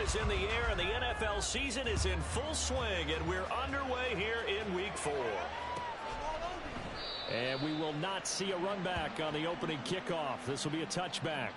is in the air, and the NFL season is in full swing, and we're underway here in Week 4. And we will not see a run back on the opening kickoff. This will be a touchback.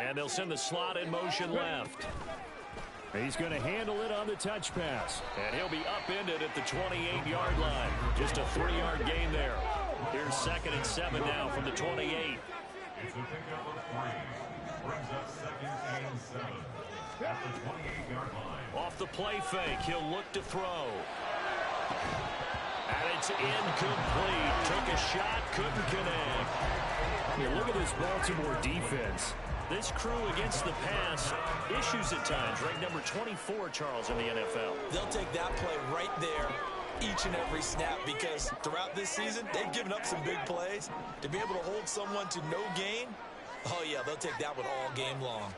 And they'll send the slot in motion left. He's going to handle it on the touch pass. And he'll be upended at the 28-yard line. Just a 3-yard gain there. Here's 2nd and 7 now from the 28. It's a pickup of 3. Brings up 2nd and 7 at the 28-yard line. Off the play fake, he'll look to throw. And it's incomplete. Took a shot, couldn't connect. Yeah, look at this Baltimore defense. This crew against the pass, issues at times. Ranked number 24, Charles, in the NFL. They'll take that play right there each and every snap because throughout this season, they've given up some big plays. To be able to hold someone to no gain, oh, yeah, they'll take that one all game long.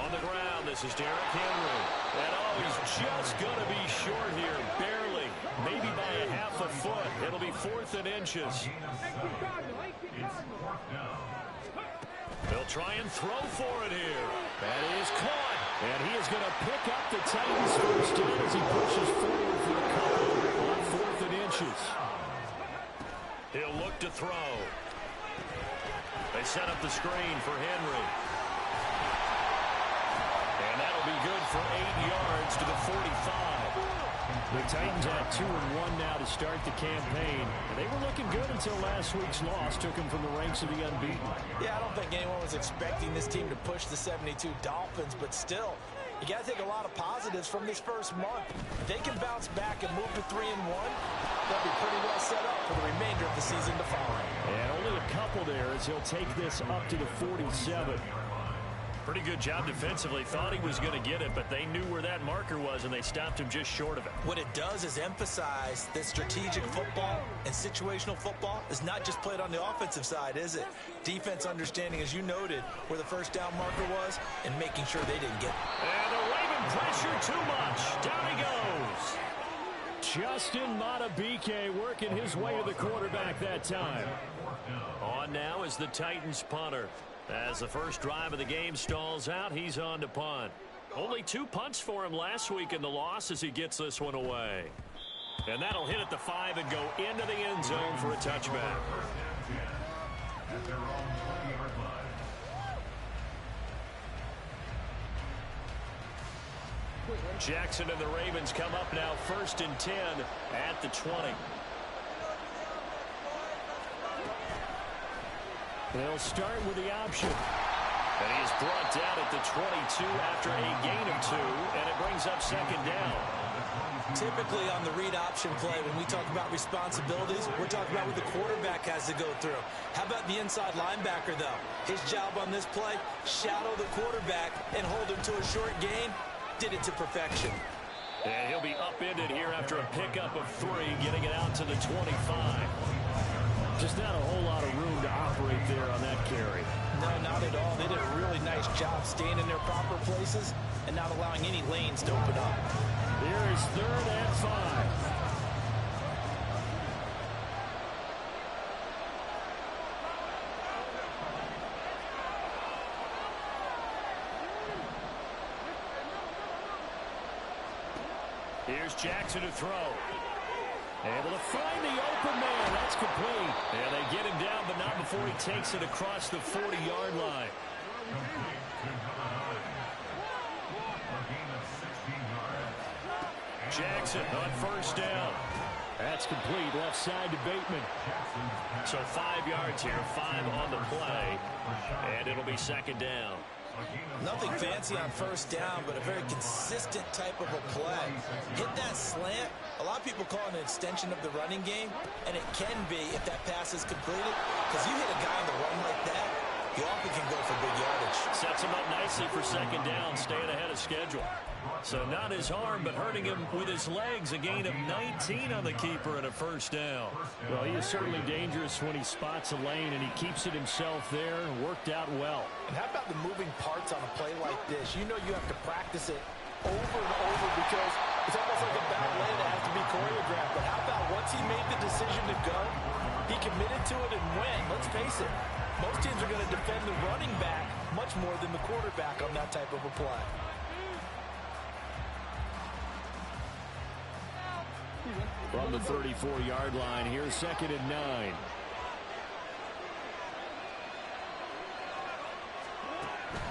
On the ground, this is Derrick Henry. And, oh, he's just going to be short here, barely. Maybe by a half a foot. It'll be 4th and inches. They'll try and throw for it here. That is caught. And he is going to pick up the Titans first down as he pushes forward for a couple on 4th and inches. He'll look to throw. They set up the screen for Henry. And that'll be good for 8 yards to the 45. The Titans have 2-1 now to start the campaign. And they were looking good until last week's loss took them from the ranks of the unbeaten. Yeah, I don't think anyone was expecting this team to push the 72 Dolphins, but still, you got to take a lot of positives from this first month. If they can bounce back and move to 3-1, they'll be pretty well set up for the remainder of the season to follow. And only a couple there as he'll take this up to the 47. Pretty good job defensively. Thought he was going to get it, but they knew where that marker was, and they stopped him just short of it. What it does is emphasize that strategic football and situational football is not just played on the offensive side, is it? Defense understanding, as you noted, where the first down marker was and making sure they didn't get it. And the Raven pressure too much. Down he goes. Justin Matabike working his way to the quarterback that time. On now is the Titans punter. As the first drive of the game stalls out, he's on to punt. Only 2 punts for him last week in the loss as he gets this one away. And that'll hit at the 5 and go into the end zone for a touchback. Jackson and the Ravens come up now 1st and 10 at the 20. They'll start with the option. And he is brought down at the 22 after a gain of 2, and it brings up 2nd down. Typically on the read option play, when we talk about responsibilities, we're talking about what the quarterback has to go through. How about the inside linebacker, though? His job on this play, shadow the quarterback and hold him to a short gain. Did it to perfection. And he'll be upended here after a pickup of 3, getting it out to the 25. Just not a whole lot of room to operate there on that carry. No, not at all. They did a really nice job staying in their proper places and not allowing any lanes to open up. Here is 3rd and 5. Here's Jackson to throw. Able to find the open man. That's complete. And they get him down, but not before he takes it across the 40-yard line. Jackson on 1st down. That's complete. Left side to Bateman. So 5 yards here, 5 on the play. And it'll be 2nd down. Nothing fancy on first down, but a very consistent type of a play. Hit that slant. A lot of people call it an extension of the running game, and it can be if that pass is completed, because you hit a guy on the run like that, you often can go for big yardage. Sets him up nicely for second down, staying ahead of schedule. So not his arm, but hurting him with his legs. A gain of 19 on the keeper and a first down. Well, he is certainly dangerous when he spots a lane, and he keeps it himself there and worked out well. And how about the moving parts on a play like this? You know you have to practice it over and over because it's almost like a ballet that has to be choreographed. But how about once he made the decision to go, he committed to it and went. Let's face it, most teams are going to defend the running back much more than the quarterback on that type of a play. From the 34-yard line, here's 2nd and 9.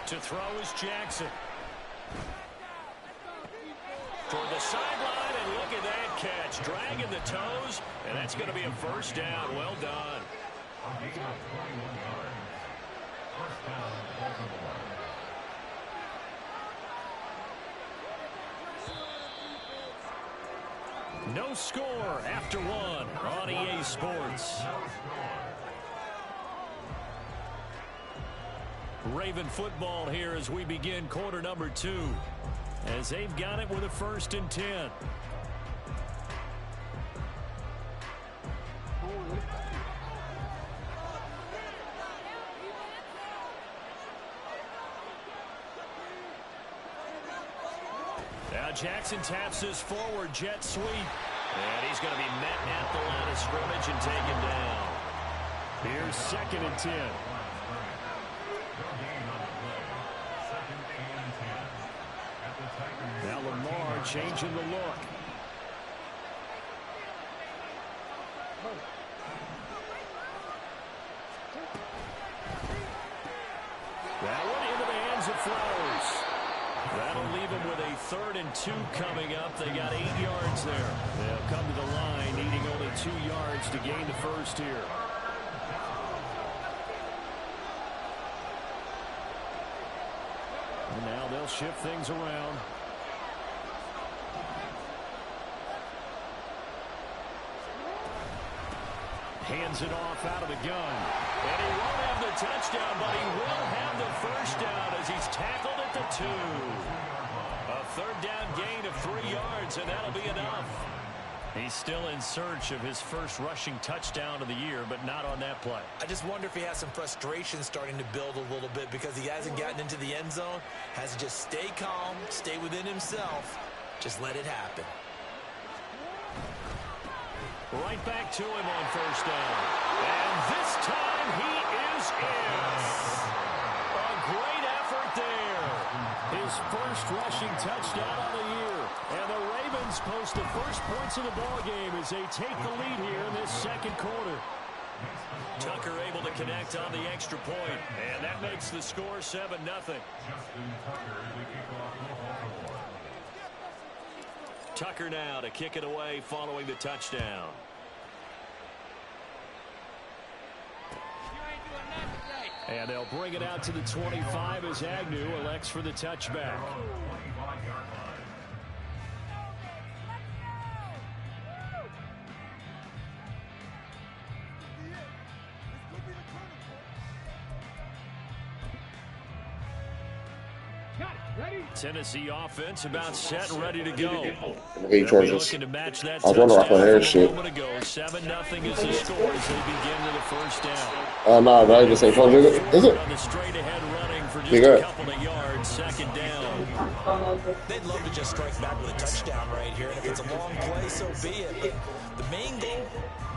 To throw is Jackson. Toward the sideline, and look at that catch. Dragging the toes, and that's going to be a first down. Well done. No score after one on EA Sports. Raven football here as we begin quarter number 2. As they've got it with a 1st and 10. Now Jackson taps his forward jet sweep. And he's going to be met at the line of scrimmage and taken down. Here's 2nd and 10. Now Lamar changing the look. That one into the hands of Flowers. That'll leave him with a 3rd and 2 coming up. They got 8 yards there. They'll come to the line needing only 2 yards to gain the first here. And now they'll shift things around. Hands it off out of the gun. And he won't have the touchdown, but he will have the first down as he's tackled at the 2. A 3rd down gain of 3 yards, and that'll be enough. He's still in search of his first rushing touchdown of the year, but not on that play. I just wonder if he has some frustration starting to build a little bit because he hasn't gotten into the end zone. Has to just stay calm, stay within himself, just let it happen. Right back to him on first down. And this time he is in. A great effort there. His first rushing touchdown of the year. And the Ravens post the first points of the ballgame as they take the lead here in this 2nd quarter. Tucker able to connect on the extra point. And that makes the score 7-0. Tucker now to kick it away following the touchdown. And they'll bring it out to the 25 as Agnew elects for the touchback. Tennessee offense about set and ready to go. Hey, Chargers. Looking to match that I was wondering touchdown if I heard a shit. moment ago. 7-0 is the score as they begin with a first down. Nah, bro, I just ain't phone. Is it? On the straight ahead running for just You a got couple of yards. 2nd down. They'd love to just strike back with a touchdown right here, and if it's a long play, so be it. But the main goal,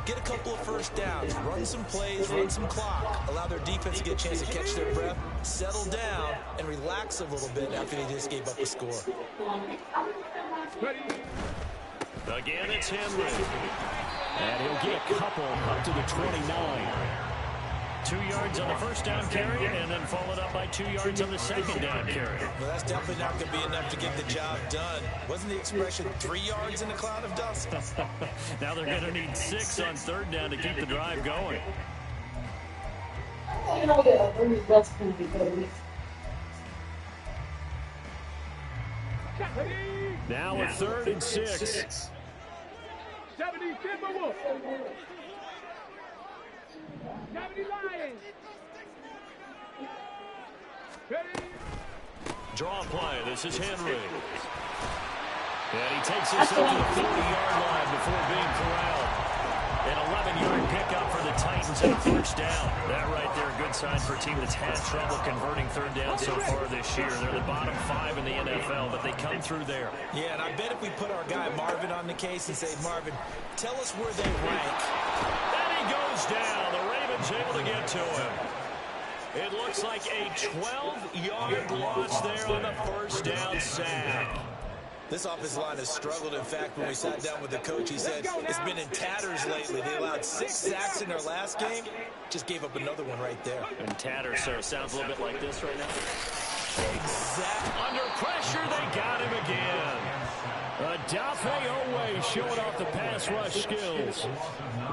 get a couple of first downs, run some plays, run some clock, allow their defense to get a chance to catch their breath, settle down, and relax a little bit after they just gave up the score. Again, it's Henry. And he'll get a couple up to the 29. 2 yards on the first down carry, and then followed up by 2 yards on the 2nd down carry. Well, that's definitely not going to be enough to get the job done. Wasn't the expression 3 yards in a cloud of dust? Now they're going to need 6 on 3rd down to keep the drive going. Now a 3rd and 6. Draw play. This is Henry. And he takes this up to the 40-yard line before being corralled. An 11-yard pickup for the Titans and a 1st down. That right there, a good sign for a team that's had trouble converting 3rd down so far this year. They're the bottom 5 in the NFL, but they come through there. Yeah, and I bet if we put our guy Marvin on the case and say, Marvin, tell us where they rank. And he goes down. The Ravens able to get to him. It looks like a 12-yard loss there on the 1st down sack. This offensive line has struggled. In fact, when we sat down with the coach, he said it's been in tatters lately. They allowed 6 sacks in their last game. Just gave up another one right there. In tatters, so it sounds a little bit like this right now. Exactly. Under pressure, they got him again. Dafe Owe showing off the pass rush skills.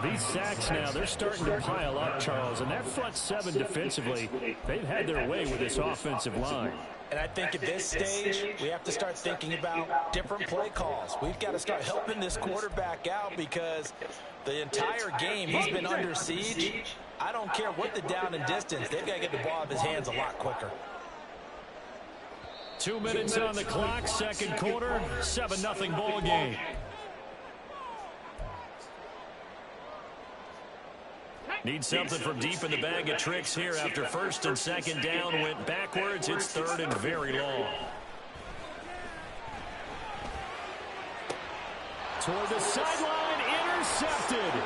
These sacks now, they're starting to pile up, Charles. And that front 7 defensively, they've had their way with this offensive line. And I think at this stage, we have to start thinking about different play calls. We've got to start helping this quarterback out because the entire game he's been under siege. I don't care what the down and distance. They've got to get the ball out of his hands a lot quicker. 2 minutes on the clock, 2nd quarter, 7-0 ball game. Need something from deep in the bag of tricks here after 1st and 2nd down went backwards. It's 3rd and very long. Toward the sideline, intercepted.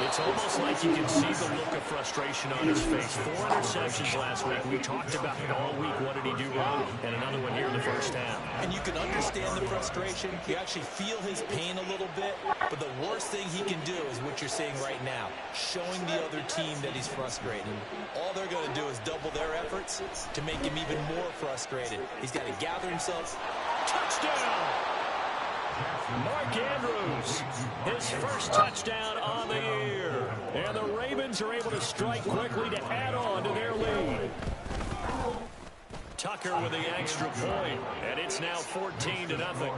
It's almost like you can see the look of frustration on his face. 4 interceptions last week. We talked about it all week. What did he do wrong? And another one here in the 1st half. And you can understand the frustration. You actually feel his pain a little bit. But the worst thing he can do is what you're seeing right now, showing the other team that he's frustrated. All they're going to do is double their efforts to make him even more frustrated. He's got to gather himself. Touchdown! Mark Andrews, his 1st touchdown on the year. And the Ravens are able to strike quickly to add on to their lead. Tucker with the extra point, and it's now 14-0.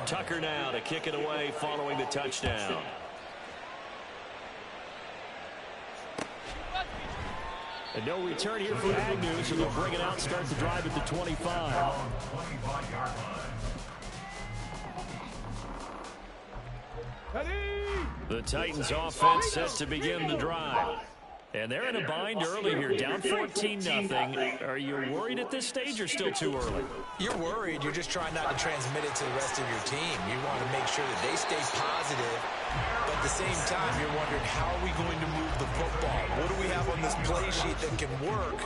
Tucker now to kick it away following the touchdown. And no return here for Agnew, so they'll bring it out, start the drive at the 25. The Titans offense set to begin the drive. And they're in a bind early here, down 14-0. Are you worried at this stage or still too early? You're worried. You're just trying not to transmit it to the rest of your team. You want to make sure that they stay positive. But at the same time, you're wondering, how are we going to move the football? What do we have on this play sheet that can work?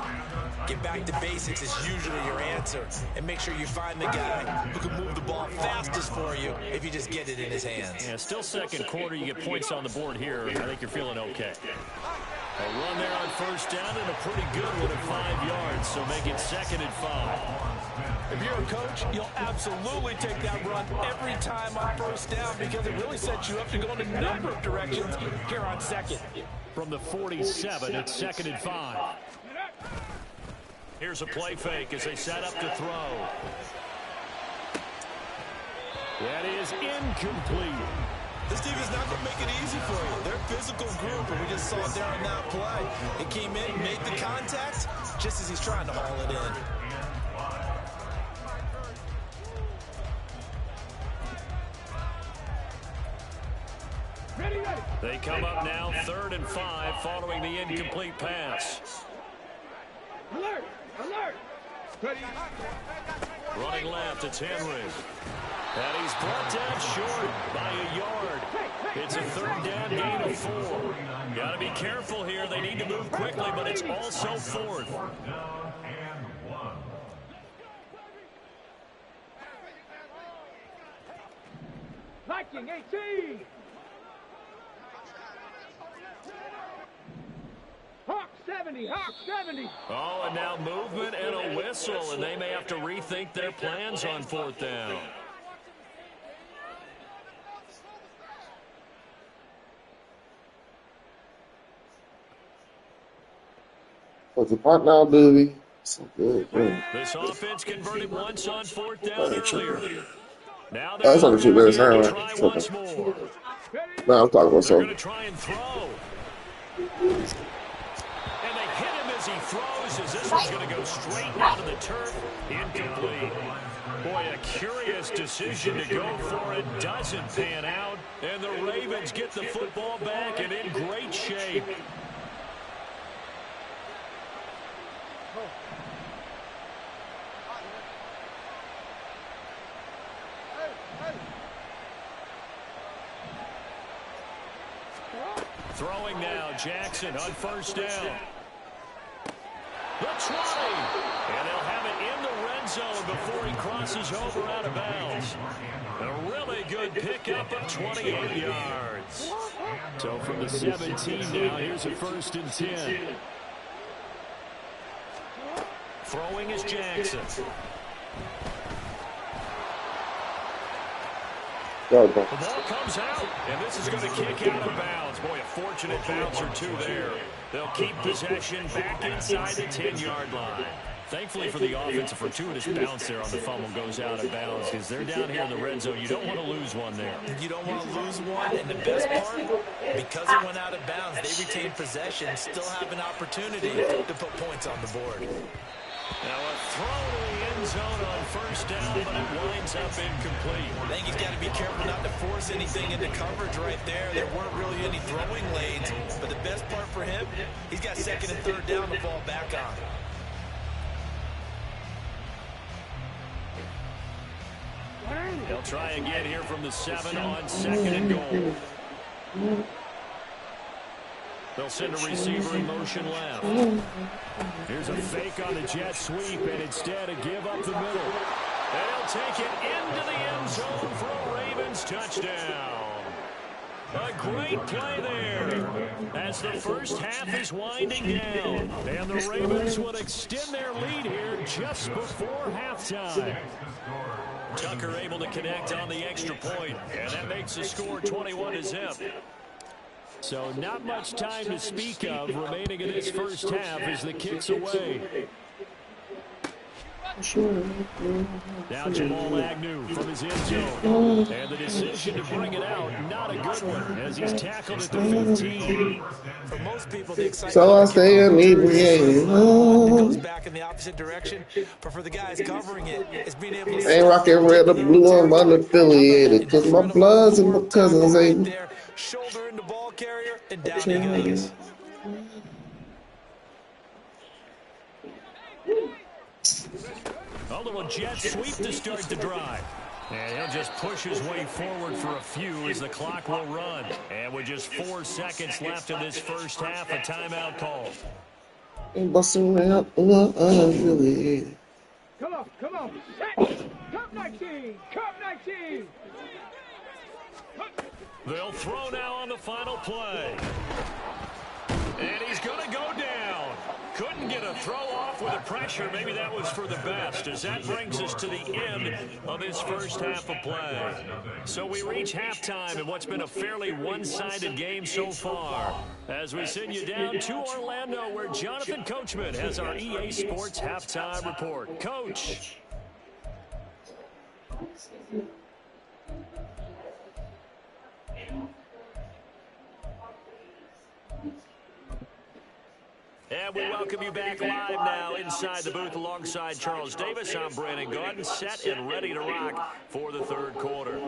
Get back to basics is usually your answer. And make sure you find the guy who can move the ball fastest for you if you just get it in his hands. Yeah, still 2nd quarter. You get points on the board here. I think you're feeling okay. A run there on 1st down and a pretty good one at 5 yards, so make it 2nd and 5. If you're a coach, you'll absolutely take that run every time on 1st down because it really sets you up to go in a number of directions here on 2nd. From the 47, it's 2nd and 5. Here's a play fake as they set up to throw. That is incomplete. This team is not going to make it easy for you. They're a physical group, and we just saw it there on that play. It came in, made the contact, just as he's trying to haul it Ready. They come up now 3rd and 5 following the incomplete pass. Alert! Ready. Running left, it's Henry. And he's brought down short by a yard. It's a 3rd down gain of 4. Got to be careful here. They need to move quickly, but it's also 4th. Viking 18. Hawk 70. Oh, and now movement and a whistle, and they may have to rethink their plans on 4th down. What's the part now, baby? So good, man. This offense converted once on 4th down earlier. Now they're That's on only 2 their minutes game to now, try right? once more. No, I'm talking about They're going something. to try and throw. And they hit him as he throws, as this one's going to go straight out of the turf. Incomplete. Boy, a curious decision to go for it. Doesn't pan out. And the Ravens get the football back and in great shape. Throwing now, Jackson on 1st down. The try. And they'll have it in the red zone before he crosses over out of bounds. A really good pickup of 28 yards. So from the 17 now, here's a 1st and 10. Throwing is Jackson. Go. The ball comes out, and this is going to kick out of bounds. Boy, a fortunate bounce or two there. They'll keep possession back inside the 10-yard line. Thankfully for the offense, a fortuitous bounce there on the fumble goes out of bounds because they're down here in the red zone. You don't want to lose one there. You don't want to lose one, and the best part, because it went out of bounds, they retain possession, still have an opportunity to put points on the board. Now a throw to the end zone on 1st down, but it winds up incomplete. I think he's got to be careful not to force anything into coverage right there. There weren't really any throwing lanes, but the best part for him, he's got 2nd and 3rd down to fall back on. They'll try again here from the 7 on 2nd and goal. They'll send a receiver in motion left. Here's a fake on the jet sweep, and instead a give up the middle. They'll take it into the end zone for a Ravens touchdown. A great play there as the first half is winding down. And the Ravens would extend their lead here just before halftime. Tucker able to connect on the extra point, and that makes the score 21-0. So not much time to speak of remaining in this first half as the kick's away. Now Jamal Agnew from his end zone. And the decision to bring it out, not a good one, as he's tackled at the 15. For most people, the excitement So I say inebriated. goes back in the opposite direction. But for the guys covering it, it's being able to Ain't rocking red or blue, I'm unaffiliated. Cause my bloods and my cousins ain't. Shoulder into ball carrier, and down he goes. A little jet sweep to start the drive. And he'll just push his way forward for a few as the clock will run. And with just 4 seconds left in this first half, a timeout called. Ain't busting around, unaffiliated. Come on. Cup 19. They'll throw now on the final play. And he's going to go down. Couldn't get a throw off with the pressure. Maybe that was for the best, as that brings us to the end of this first half of play. So we reach halftime in what's been a fairly one-sided game so far, as we send you down to Orlando, where Jonathan Coachman has our EA Sports halftime report. Coach. And we welcome you back live now inside the booth alongside Charles Davis. I'm Brandon Gaudin, set and ready to rock for the third quarter.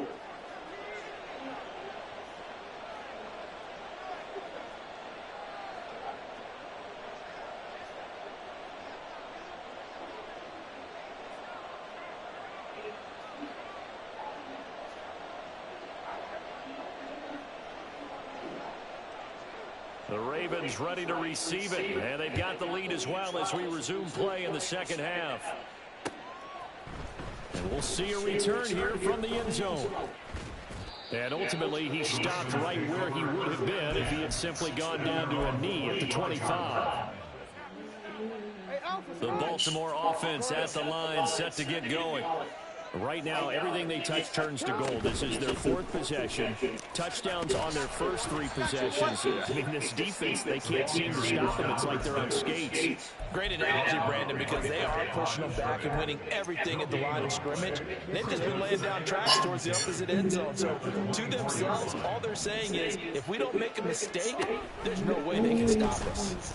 The Ravens ready to receive it, and they've got the lead as well as we resume play in the second half. And we'll see a return here from the end zone. And ultimately, he stopped right where he would have been if he had simply gone down to a knee at the 25. The Baltimore offense at the line, set to get going. Right now, everything they touch turns to gold. This is their 4th possession. Touchdowns on their first 3 possessions. I mean, this defense, they can't seem to stop them. It's like they're on skates. Great analogy, Brandon, because they are pushing them back and winning everything at the line of scrimmage. They've just been laying down tracks towards the opposite end zone. So to themselves, all they're saying is, if we don't make a mistake, there's no way they can stop us.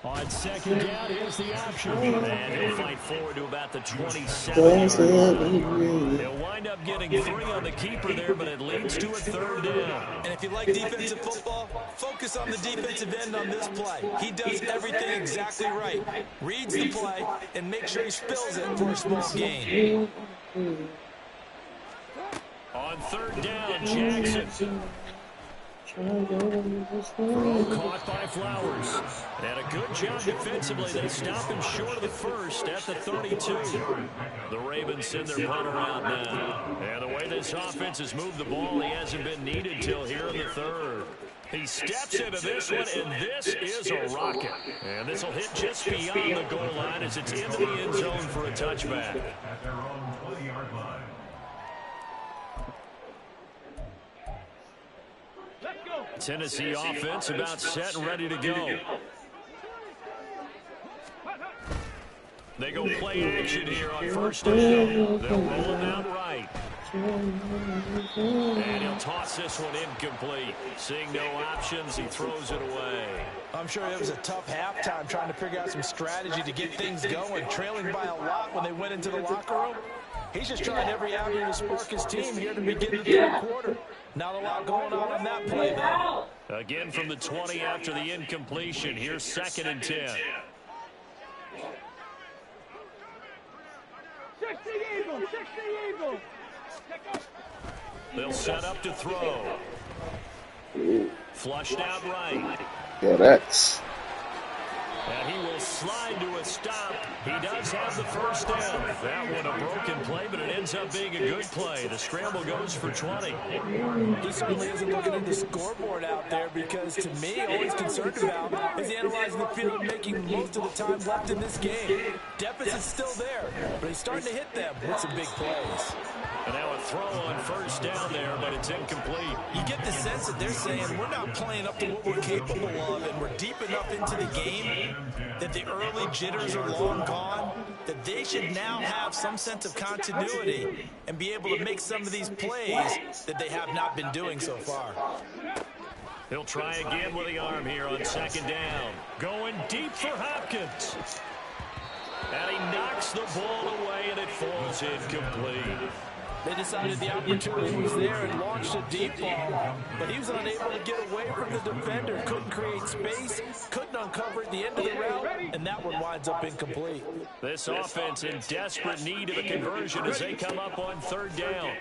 On second down, here's the option. And he'll fight forward to about the 27-yard line. He'll wind up getting 3 on the keeper there, but it leads to a 3rd down. And if you like defensive football, focus on the defensive end on this play. He does everything exactly right. Reads the play and makes sure he spills it for a small gain. On 3rd down, Jackson. Throw caught by Flowers. And a good job defensively. They stop him short of the first at the 32. The Ravens send their punter out now. And the way this offense has moved the ball, he hasn't been needed till here in the 3rd. He steps into this one, and this is a rocket. And this will hit just beyond the goal line as it's into the end zone for a touchback. At their own 20-yard line. Tennessee offense about set and ready to go. They go play action here on 1st down. They'll roll him out right. And he'll toss this one incomplete. Seeing no options, he throws it away. I'm sure it was a tough halftime trying to figure out some strategy to get things going. Trailing by a lot when they went into the locker room. He's just trying every avenue to spark his team here to begin the 3rd quarter. Not a lot going on that play, though. Again from the 20 after the incompletion. Here's 2nd and 10. 60 Eagles. They'll set up to throw. Flushed out right. Yeah, that's... And he will slide to a stop. He does have the 1st down. That one a broken play, but it ends up being a good play. The scramble goes for 20. He certainly isn't looking at the scoreboard out there because, to me, all he's concerned about is analyzing the field and making most of the time left in this game. Deficit's still there, but he's starting to hit them with some big plays. And now a throw on 1st down there, but it's incomplete. You get the sense that they're saying we're not playing up to what we're capable of, and we're deep enough into the game that the early jitters are long gone, that they should now have some sense of continuity and be able to make some of these plays that they have not been doing so far. He'll try again with the arm here on 2nd down. Going deep for Hopkins. And he knocks the ball away, and it falls incomplete. They decided the opportunity was there and launched a deep ball, but he was unable to get away from the defender, couldn't create space, couldn't uncover at the end of the route, and that one winds up incomplete. This offense in desperate need of a conversion as they come up on 3rd down.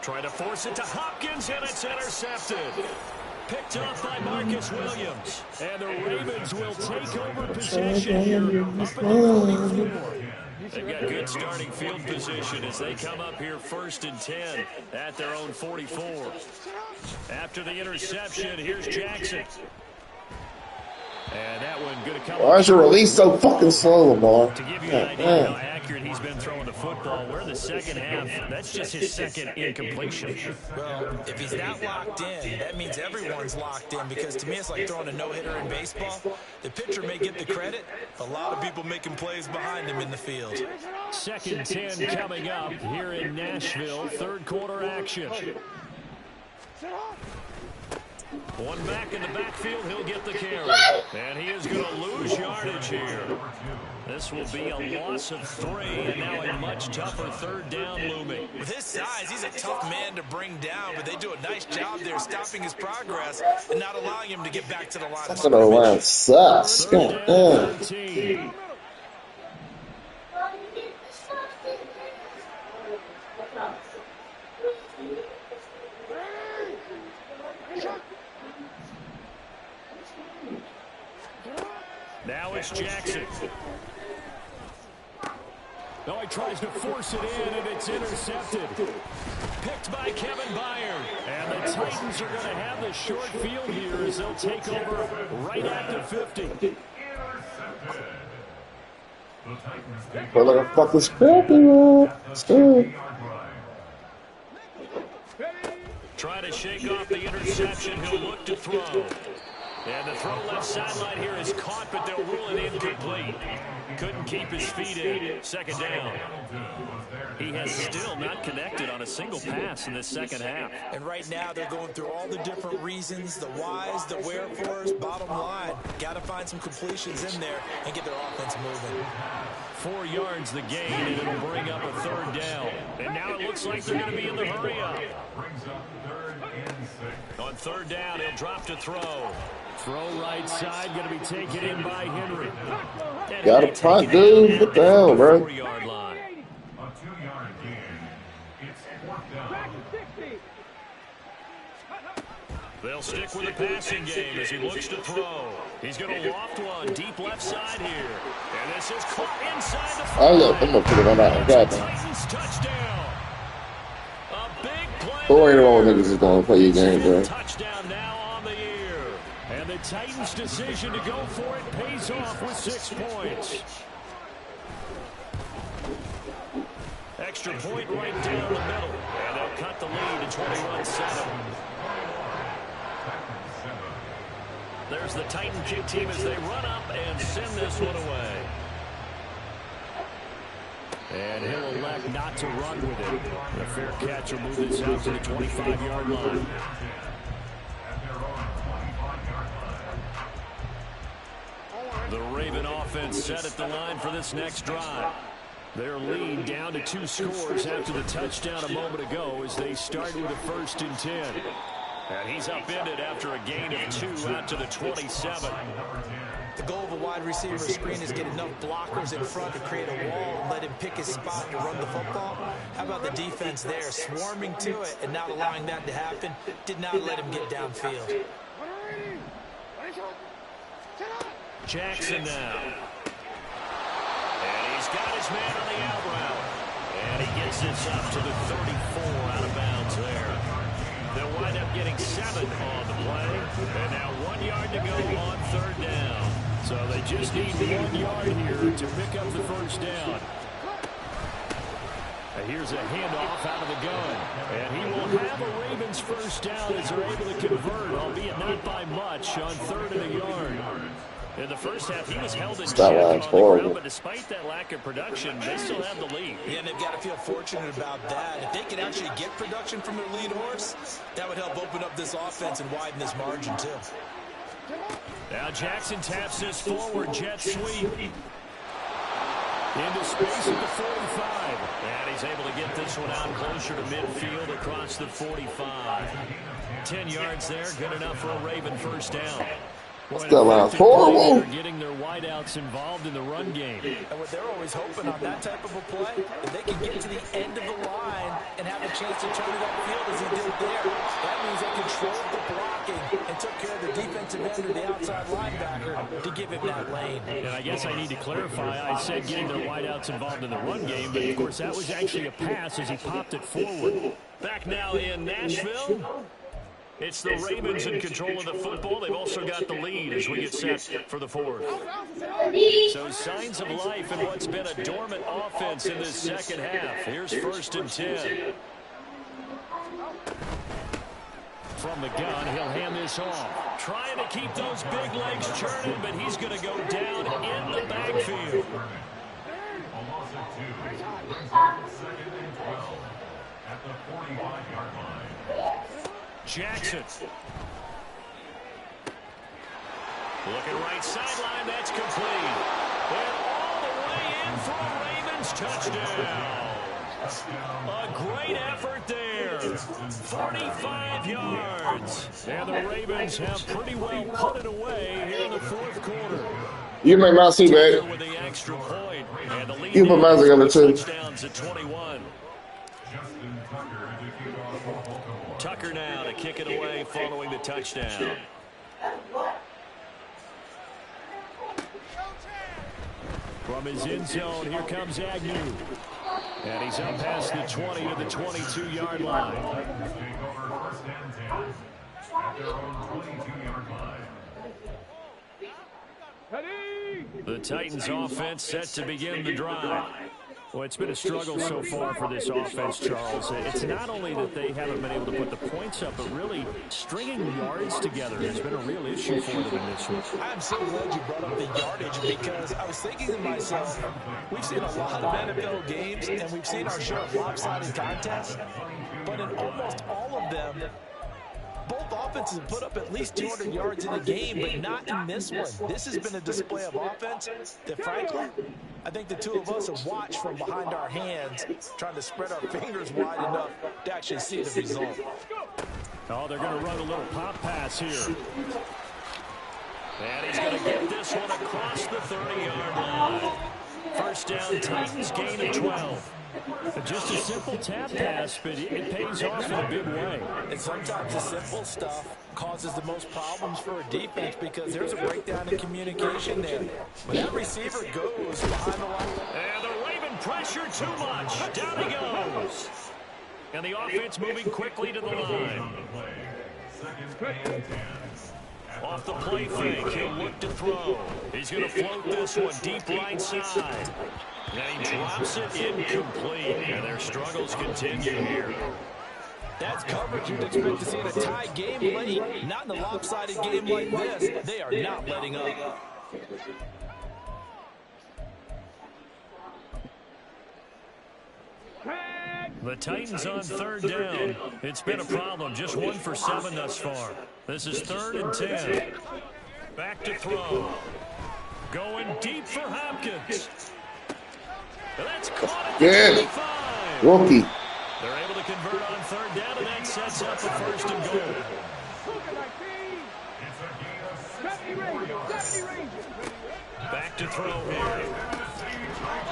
Try to force it to Hopkins, and it's intercepted. Picked off by Marcus Williams. And the Ravens will take over possession here up at the 44. They've got good starting field position as they come up here 1st and 10 at their own 44. After the interception, here's Jackson. And that one good to come. Why is your release so fucking slow, Lamar? To give you an idea how accurate he's been throwing the football, we're in the 2nd half. That's just his 2nd incompletion. Well, if he's that locked in, that means everyone's locked in, because to me it's like throwing a no-hitter in baseball. The pitcher may get the credit, a lot of people making plays behind him in the field. 2nd 10 coming up here in Nashville. 3rd quarter action. One back in the backfield, he'll get the carry. And he is going to lose yardage here. This will be a loss of 3, and now a much tougher 3rd down looming. With his size, he's a tough man to bring down, but they do a nice job there stopping his progress and not allowing him to get back to the line. That's gonna line sucks. God damn. 13. Now it's Jackson. No, he tries to force it in, and it's intercepted. Picked by Kevin Byard. And the Titans are going to have the short field here as they'll take over right at the 50. Feel like a fucking scrappy, man. Still. Trying to shake off the interception. He'll look to throw. And the throw left sideline here is caught, but they'll rule it incomplete. Couldn't keep his feet in. Second down. He has still not connected on a single pass in this second half. And right now they're going through all the different reasons, the whys, the wherefores. Bottom line, got to find some completions in there and get their offense moving. 4 yards the gain, and it'll bring up a third down. And now it looks like they're going to be in the hurry-up. On third down, he'll drop to throw. Throw right side, going to be taken in by Henry. Got a punt, dude. What the hell, bro? 4-yard line. A 2-yard gain. It's 4th down. They'll stick with the passing game as he looks to throw. He's going to loft one deep left side here. And this is caught inside the 5. Oh, look, I'm going to put it on that. Got that. Titans touchdown. A big play. Who ain't wrong niggas is going to play your game, bro? Touchdown now on the year. And the Titans' decision to go for it pays off with 6 points. Extra point right down the middle. And they'll cut the lead to 21-7. There's the Titan kick team as they run up and send this one away. And he'll elect not to run with it. The fair catch will move this out to the 25-yard line. The Raven offense set at the line for this next drive. Their lead down to 2 scores after the touchdown a moment ago as they start with a 1st and 10. And he's upended after a gain of 2 out to the 27. The goal of a wide receiver screen is get enough blockers in front to create a wall and let him pick his spot to run the football. How about the defense there, swarming to it and not allowing that to happen? Did not let him get downfield. Jackson now. And he's got his man on the out route. And he gets this up to the 34 out of bounds there. They'll wind up getting 7 on the play. And now 1 yard to go on third down. So they just need 1 yard here to pick up the first down. And here's a handoff out of the gun. And he will have a Ravens first down as they're able to convert, albeit not by much, on 3rd and a yard. In the first half, he was held in check on the ground, but despite that lack of production, they still have the lead. Yeah, and they've got to feel fortunate about that. If they can actually get production from their lead horse, that would help open up this offense and widen this margin, too. Now Jackson taps this forward, jet sweep. Into space at the 45. And he's able to get this one out closer to midfield across the 45. 10 yards there, good enough for a Raven first down. That was horrible. Getting their wideouts involved in the run game. And what they're always hoping on that type of a play, if they can get to the end of the line and have a chance to turn it upfield as he did there, that means they controlled the blocking and took care of the defensive end or the outside linebacker to give him that lane. And I guess I need to clarify, I said getting their wideouts involved in the run game, but of course that was actually a pass as he popped it forward. Back now in Nashville. It's the Ravens in control of the football. They've also got the lead as we get set for the 4th. So signs of life in what's been a dormant offense in this second half. Here's 1st and 10. From the gun, he'll hand this off. Trying to keep those big legs churning, but he's going to go down in the backfield. A loss of 2. Brings up 2nd and 12 at the 45-yard line. Jackson. Looking right sideline, that's complete. And all the way in for a Ravens touchdown. A great effort there. 45 yards. And the Ravens have pretty well put it away here in the 4th quarter. You make my seat, babe. With the extra point. And the lead You put my seat on the 2. touchdowns at 21. Tucker now to kick it away following the touchdown. From his end zone, here comes Agnew. And he's up past the 20 to the 22-yard line. The Titans offense set to begin the drive. Well, it's been a struggle so far for this offense, Charles. It's not only that they haven't been able to put the points up, but really stringing yards together has been a real issue for them in this one. I'm so glad you brought up the yardage because I was thinking to myself, we've seen a lot of NFL games and we've seen our share of lopsided contests, but in almost all of them, both offenses put up at least 200 yards in a game, but not in this one. This has been a display of offense that, frankly, I think the two of us have watched from behind our hands, trying to spread our fingers wide enough to actually see the result. Oh, they're going to run a little pop pass here. And he's going to get this one across the 30-yard line. First down, Titans gain of 12. Just a simple tap pass, but it pays off in a big way. And sometimes the simple stuff causes the most problems for a defense because there's a breakdown in communication there. When that receiver goes behind the line. And the Raven pressure too much. Down he goes. And the offense moving quickly to the line. Off the play fake, he'll look to throw. He's going to float this one deep right side. And he drops it incomplete. And their struggles continue here. That's coverage you'd expect to see in a tie game late. Not in a lopsided game like this. They are not letting up. The Titans on third down. It's been a problem. Just 1 for 7 thus far. This is 3rd and 10. Back to throw. Going deep for Hopkins. That's caught at the 25. Rookie. They're able to convert on third down, and that sets up a 1st and goal. Back to throw here.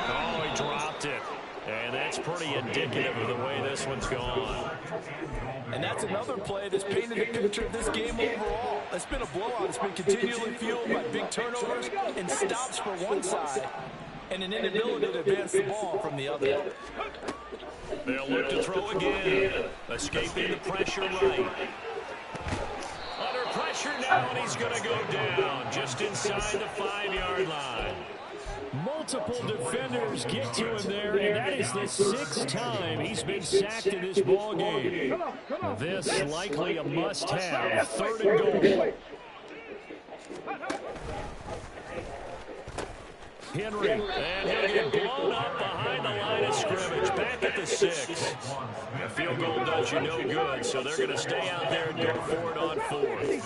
Oh, he dropped it. And that's pretty indicative of the way this one's gone. And that's another play that's painted a picture of this game overall. It's been a blowout. It's been continually fueled by big turnovers and stops for one side and an inability to advance the ball from the other. They'll look to throw again. Escaping the pressure right. Under pressure now, and he's going to go down just inside the 5-yard line. Multiple defenders get to him there, and that is the 6th time he's been sacked in this ball game. This likely a must-have. 3rd and goal. Henry, and he'll get blown up behind the line of scrimmage. Back at the 6. A field goal does you no good, so they're going to stay out there and go for it on 4th.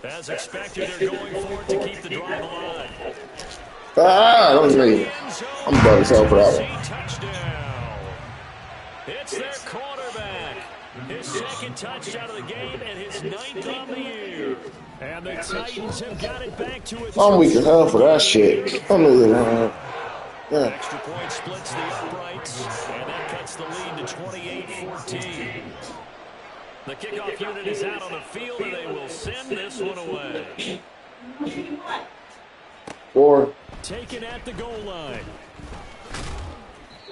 As expected, they're going for it to keep the drive alive. Don't me. I'm about to sell for that one. Touchdown. It's their quarterback. His 2nd touchdown of the game and his 9th on the year. And the Titans have got it back to its... I'm weak as hell for that shit. I'm losing that. Yeah. Extra point splits the uprights, and that cuts the lead to 28-14. The kickoff unit is out on the field, and they will send this one away. 4. Taken at the goal line.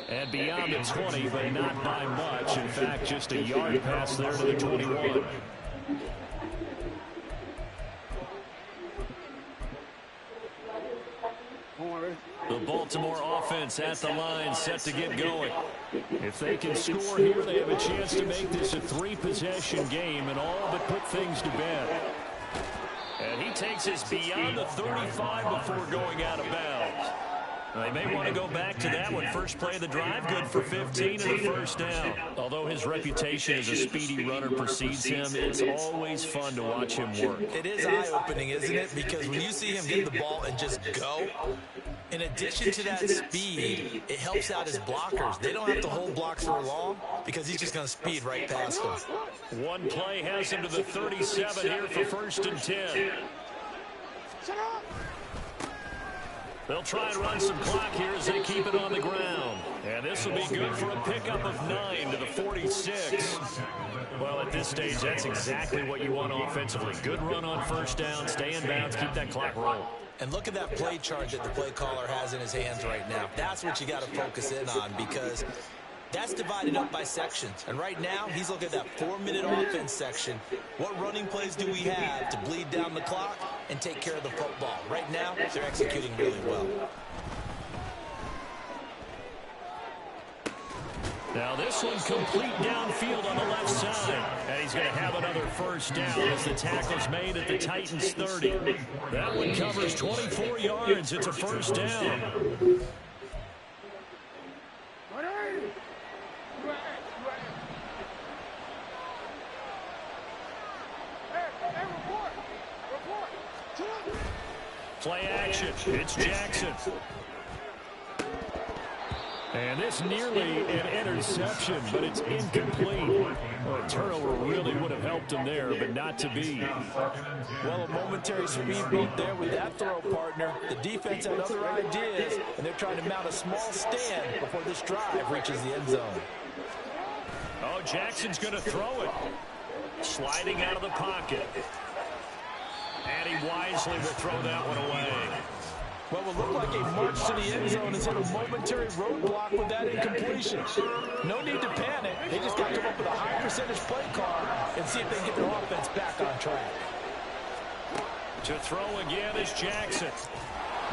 And beyond the 20, but not by much. In fact, just a yard pass there to the 21. The Baltimore offense at the line, set to get going. If they can score here, they have a chance to make this a 3-possession game and all but put things to bed. And he takes us beyond the 35 before going out of bounds. They may want to go back to that one. First play of the drive, good for 15 and a 1st down. Although his reputation as a speedy runner precedes him, it's always fun to watch him work. It is eye-opening, isn't it? Because when you see him get the ball and just go, in addition to that speed, it helps out his blockers. They don't have to hold blocks for long because he's just going to speed right past them. One play has him to the 37 here for 1st and 10. They'll try and run some clock here as they keep it on the ground. And this will be good for a pickup of 9 to the 46. Well, at this stage, that's exactly what you want offensively. Good run on 1st down, stay in bounds, keep that clock rolling. And look at that play chart that the play caller has in his hands right now. That's what you got to focus in on because that's divided up by sections. And right now, he's looking at that 4-minute offense section. What running plays do we have to bleed down the clock? and take care of the football. Right now, they're executing really well. Now this one complete downfield on the left side. And he's going to have another first down as the tackle's made at the Titans' 30. That one covers 24 yards. It's a first down. Play action. It's Jackson. And this nearly an interception, but it's incomplete. Well, a turnover really would have helped him there, but not to be. Well, a momentary speed bump there with that throw, partner. The defense had other ideas, and they're trying to mount a small stand before this drive reaches the end zone. Oh, Jackson's going to throw it. Sliding out of the pocket. And he wisely will throw that one away. Well, it looked like a march to the end zone has hit a momentary roadblock with that incompletion. No need to panic. They just got to come up with a high percentage play call and see if they can get their offense back on track. To throw again is Jackson.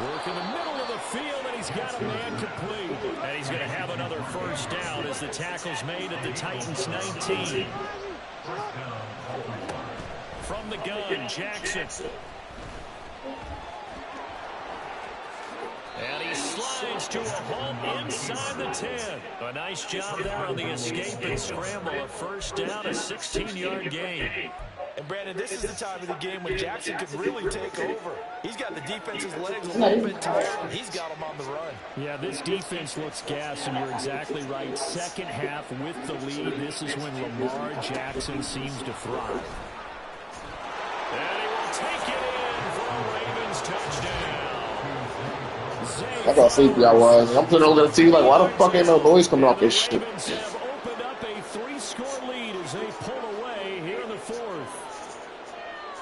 Work in the middle of the field, and he's got a man complete. And he's going to have another first down as the tackle's made at the Titans' 19. From the gun, Jackson. And he slides to a halt inside the 10. A nice job there on the escape and scramble. A first down, a 16-yard gain. And, Brandon, this is the time of the game when Jackson could really take over. He's got the defense's legs a little bit tired, and he's got them on the run. Yeah, this defense looks gassed, and you're exactly right. Second half with the lead, this is when Lamar Jackson seems to thrive. And he will take it in for a Ravens touchdown. That's how sleepy I was. I'm sitting over there to you like, why the fuck ain't no noise coming off this shit? Ravens have opened up a 3-score lead as they pull away here in the fourth.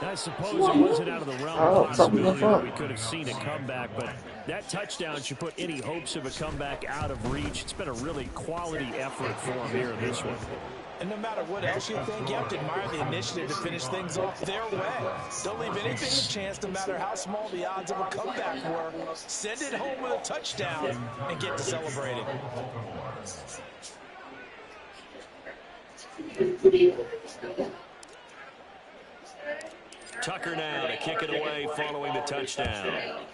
I suppose it wasn't out of the realm of possibility that we could have seen a comeback, but that touchdown should put any hopes of a comeback out of reach. It's been a really quality effort for him here in this one. And no matter what else you think, you have to admire the initiative to finish things off their way. Don't leave anything to chance, no matter how small the odds of a comeback were. Send it home with a touchdown and get to celebrating. Tucker now to kick it away following the touchdown.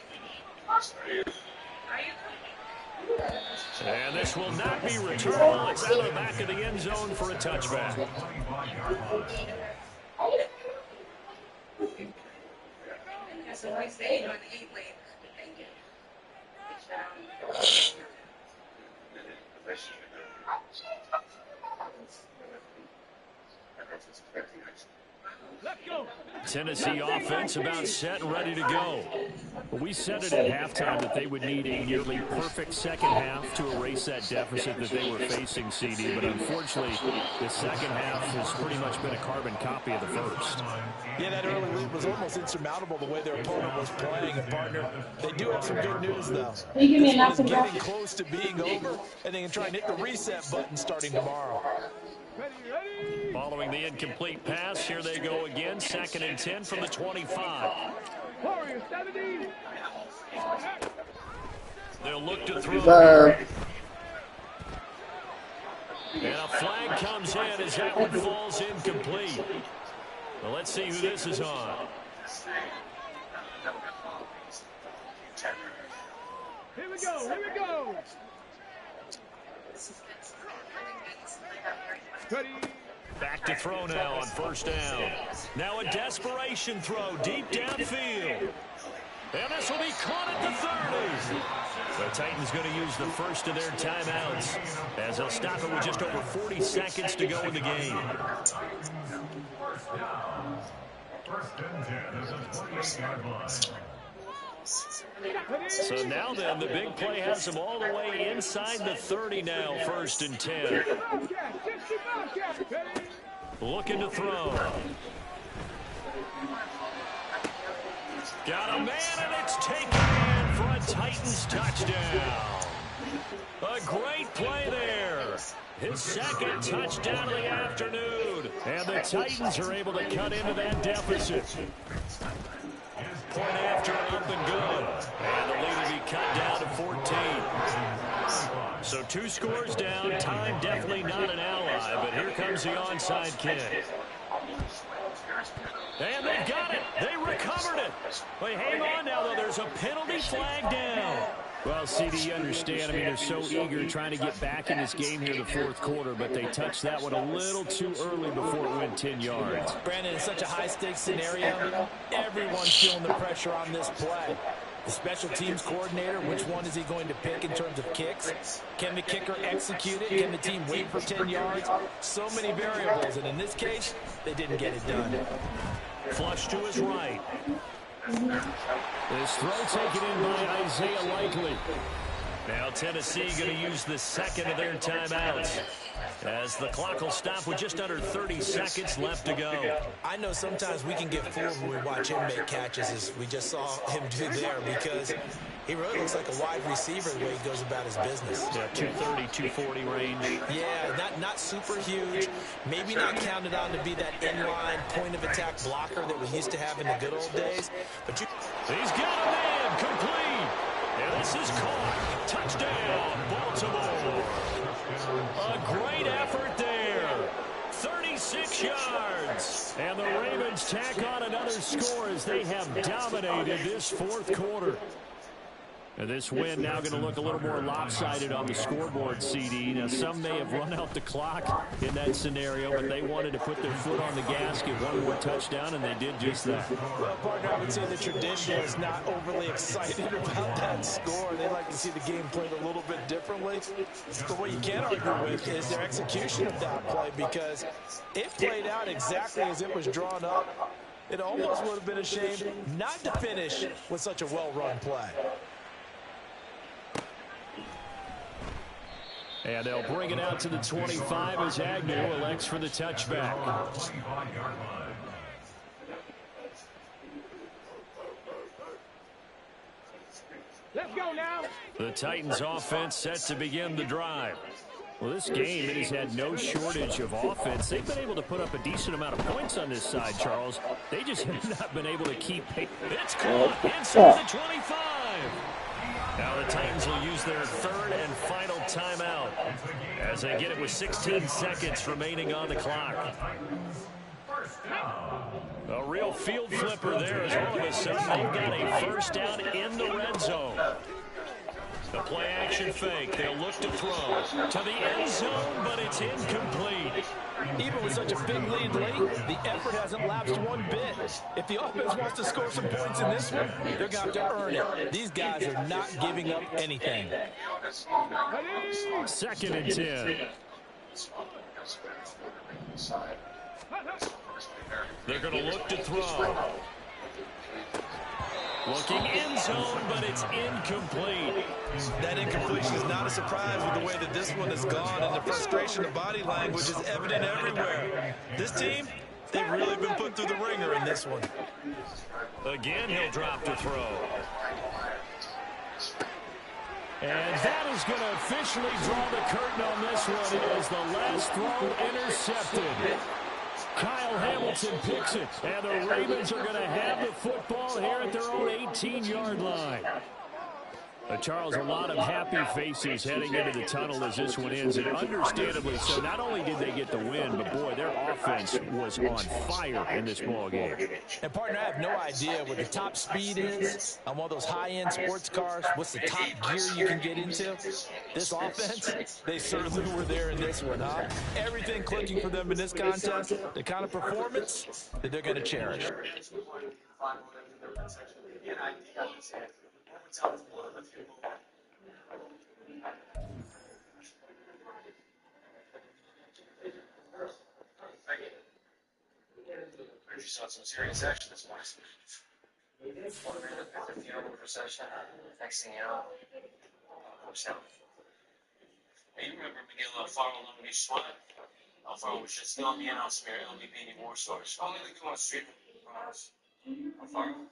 And this will not be returnable. It's out of the back of the end zone for a touchback. Let's go. Tennessee offense about set and ready to go. We said it at halftime that they would need a nearly perfect second half to erase that deficit that they were facing, CD, but unfortunately the second half has pretty much been a carbon copy of the first. Yeah, that early lead was almost insurmountable the way their opponent was playing. And, partner, they do have some good news, though. This one is getting close to being over, and they can try and hit the reset button starting tomorrow. Ready. Following the incomplete pass, here they go again, 2nd and 10 from the 25. Warrior 70. They'll look to throw. And a flag comes in as that one falls incomplete. Well, let's see who this is on. Here we go. Here we go. Ready. Back to throw now on first down. Now a desperation throw deep downfield. And this will be caught at the 30. The Titans going to use the first of their timeouts as they'll stop it with just over 40 seconds to go in the game. First and 10 is a 28-yard line. So now then, the big play has them all the way inside the 30 now, 1st and 10. Looking to throw. Got a man, and it's taken in for a Titans touchdown. A great play there. His second touchdown of the afternoon. And the Titans are able to cut into that deficit. point after up and good. And the lead will be cut down to 14. So 2 scores down. Time definitely not an ally, but here comes the onside kick. And they've got it. They recovered it. Wait, hang on now, though. There's a penalty flag down. Well, CD, you understand. I mean, they're so eager trying to get back in this game here in the fourth quarter, but they touched that one a little too early before it went 10 yards. Brandon, it's such a high-stakes scenario. Everyone's feeling the pressure on this play. The special teams coordinator, which one is he going to pick in terms of kicks? Can the kicker execute it? Can the team wait for 10 yards? So many variables, and in this case, they didn't get it done. Flush to his right. This throw taken in by Isaiah Likely. Now Tennessee going to use the second of their timeouts, as the clock will stop with just under 30 seconds left to go. I know sometimes we can get fooled when we watch him make catches, as we just saw him do there, because he really looks like a wide receiver the way he goes about his business. Yeah, 230, 240 range. Yeah, not super huge. Maybe not counted on to be that inline point-of-attack blocker that we used to have in the good old days. But he's got a man, complete. And this is caught. Touchdown, Baltimore. A great effort there. 36 yards. And the Ravens tack on another score as they have dominated this fourth quarter. And this win now going to look a little more lopsided on the scoreboard, CD. Now, some may have run out the clock in that scenario, but they wanted to put their foot on the gas, get one more touchdown, and they did just that. Well, partner, I would say the tradition is not overly excited about that score. They like to see the game played a little bit differently. But what you can't argue with is their execution of that play, because it played out exactly as it was drawn up. It almost would have been a shame not to finish with such a well-run play. And they'll bring it out to the 25 as Agnew elects for the touchback. Let's go now. The Titans offense set to begin the drive. Well, this game, it has had no shortage of offense. They've been able to put up a decent amount of points on this side, Charles. They just have not been able to keep pace. It's caught inside the 25. Now the Titans will use their third and final timeout as they get it with 16 seconds remaining on the clock. A real field flipper there as all of a sudden they've got a first down in the red zone. The play action fake. They'll look to throw to the end zone, but it's incomplete. Even with such a big lead late, the effort hasn't lapsed one bit. If the offense wants to score some points in this one, they're going to have to earn it. These guys are not giving up anything. Second and 10. They're going to look to throw. Looking end zone, but it's incomplete. That incompletion is not a surprise with the way that this one has gone, and the frustration of body language is evident everywhere. This team, they've really been put through the ringer in this one. Again, he'll drop to throw. And that is going to officially draw the curtain on this one. It is the last throw intercepted. Kyle Hamilton picks it, and the Ravens are going to have the football here at their own 18-yard line. Charles, a lot of happy faces heading into the tunnel as this one ends, and understandably so. Not only did they get the win, but, boy, their offense was on fire in this ballgame. And, partner, I have no idea what the top speed is on one of those high-end sports cars. What's the top gear you can get into? This offense, they certainly were there in this one, huh? Everything clicking for them in this contest, the kind of performance that they're going to cherish. You saw some serious action this morning. One man at the funeral procession. Next thing you know, you remember Miguel Alfaro when we swat? Alfaro was just filling me in on some LDP war stories. Only the on the street from us. Alfaro?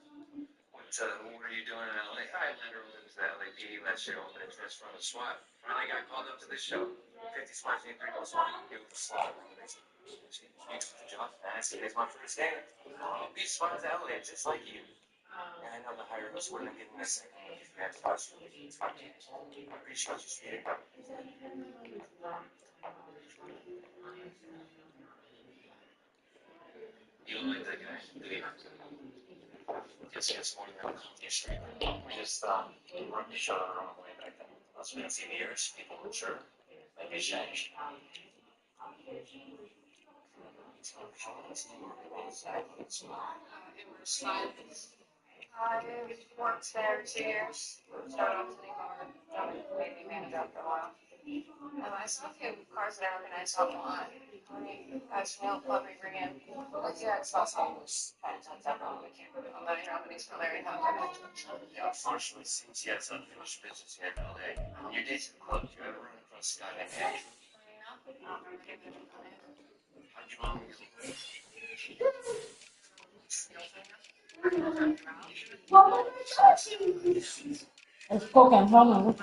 What are you doing in LA? I literally was at LAPD last year, open interest from a SWAT. Finally got called up to the show. 50 SWAT team, 3 goals on. It was a slaughter. You took the job. I said, it's my first game. I'll be SWAT to LA just like you. And I know the higher ups wouldn't have given me a second if we had 5 games. I'm pretty sure I just read it. You look like that guy. Just gets more than yesterday. We just run the show the wrong way back then. That's been a few years. People were sure. Maybe it's changed. I worked there 2 years. Started off sitting hard. Done maybe manager after a while. I still do cars that are organized on the line. Guys from the club we bring in. Like, yeah, it's awesome. And turns out we can't put it on that companies for Larry Hunt. Yeah, unfortunately, since he has unfinished business here in LA, your days in the club, you ever run across a guy named Hank? How'd you want me It's cooking. Hold on.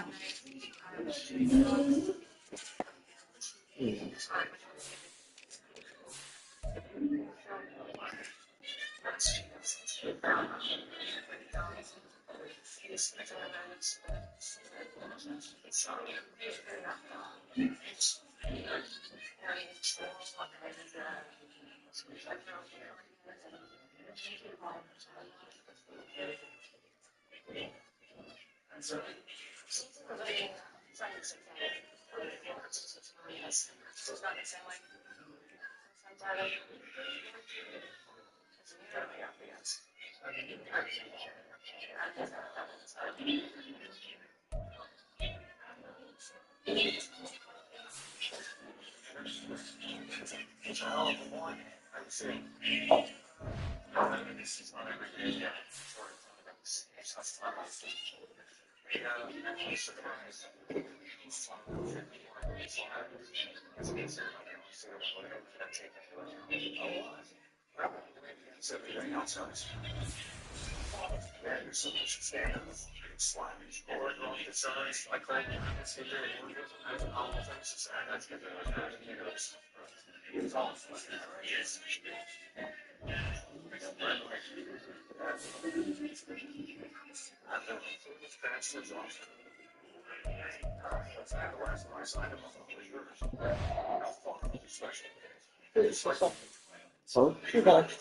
So, you got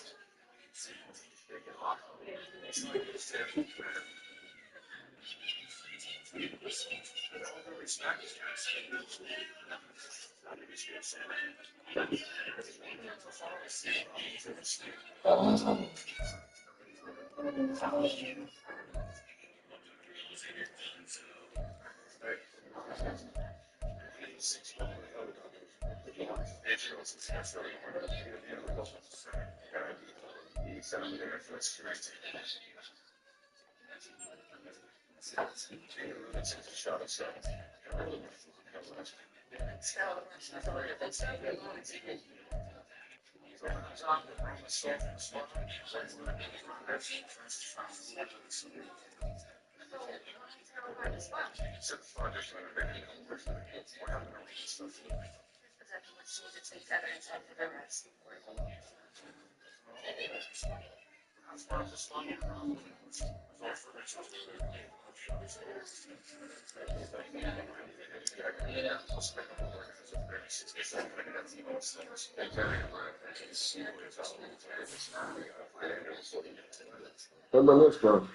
Where my list go?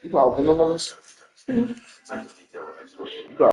You got one of those? You got